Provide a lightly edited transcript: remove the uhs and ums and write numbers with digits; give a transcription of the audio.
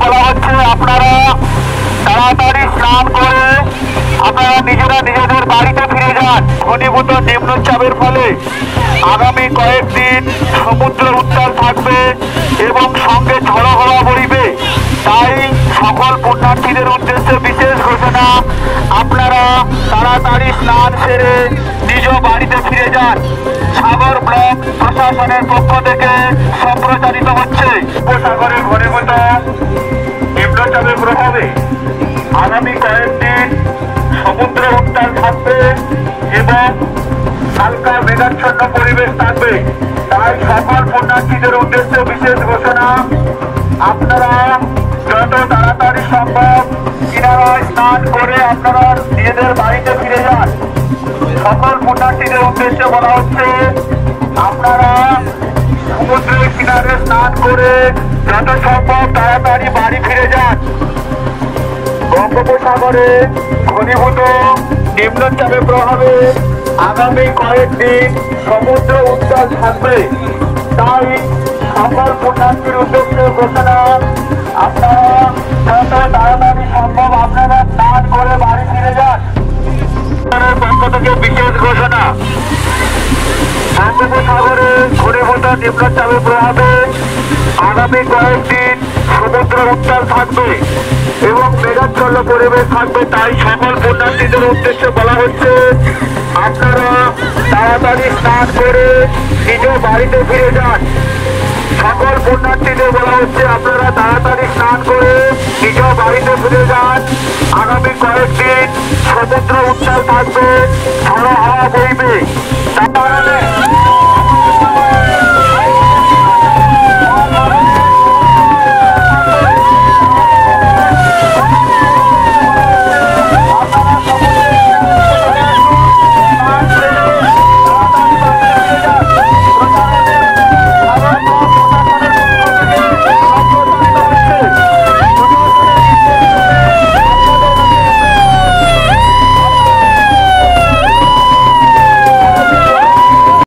বলা হচ্ছে আপনারা তাড়াতাড়ি স্নান করে আপনারা নিজেরা নিজেদের বাড়িতে ফিরে যান। ঘনীভূত নিম্নচাপের ফলে আগামী কয়েকদিন সমুদ্র উত্তাল থাকবে এবং সঙ্গে ঝড়ো হাওয়া বইবে। তাই সকল পুণ্যার্থীদের উদ্দেশ্যে বিশেষ ঘোষণা, আপনারা তাড়াতাড়ি স্নান সেরে নিজ বাড়িতে ফিরে যান। সাগর ব্লক প্রশাসনের পক্ষ থেকে সম্প্রচারিত হচ্ছে। উপসাগরে ঘনীভূত নিম্নচাপের প্রভাবে আগামী কয়েকদিন সমুদ্র উত্তাল থাকবে এবং হালকা মেঘাচ্ছন্ন পরিবেশ থাকবে। তাই সকল পুণ্যার্থীদের উদ্দেশ্যে বিশেষ ঘোষণা, আপনারা যত তাড়াতাড়ি সম্ভব কিনারায় স্নান করে আপনারা নিজেদের বাড়িতে ফিরে যান। সকল পুণ্যার্থীদের উদ্দেশ্যে বলা হচ্ছে আপনারা সমুদ্রের কিনারে স্নান করে যত সম্ভব তাড়াতাড়ি বাড়ি ফিরে যান। বঙ্গোপসাগরে ঘনীভূত নিম্নচাপের প্রভাবে আগামী কয়েকদিন সমুদ্র উত্তাল থাকবে। তাই সকল পুণ্যার্থীর উদ্দেশ্যে ঘোষণা, আপনারা যত তাড়াতাড়ি সম্ভব আপনারা স্নান করে বাড়ি ফিরে যান। পক্ষ থেকে বিশেষ ঘোষণা, বঙ্গোপসাগরে ঘনীভূত নিম্নচাপের প্রভাবে আগামী কয়েকদিন সমুদ্র উত্তাল থাকবে এবং মেঘাচ্ছন্ন পরিবেশ থাকবে। তাই সকল পুণ্যার্থীদের উদ্দেশ্যে বলা হচ্ছে আপনারা তাড়াতাড়ি স্নান করে নিজ বাড়িতে ফিরে যান। সকল পুণ্যার্থীদের বলা হচ্ছে আপনারা তাড়াতাড়ি স্নান করে নিজ বাড়িতে ফিরে যান। আগামী কয়েকদিন সমুদ্র উত্তাল থাকবে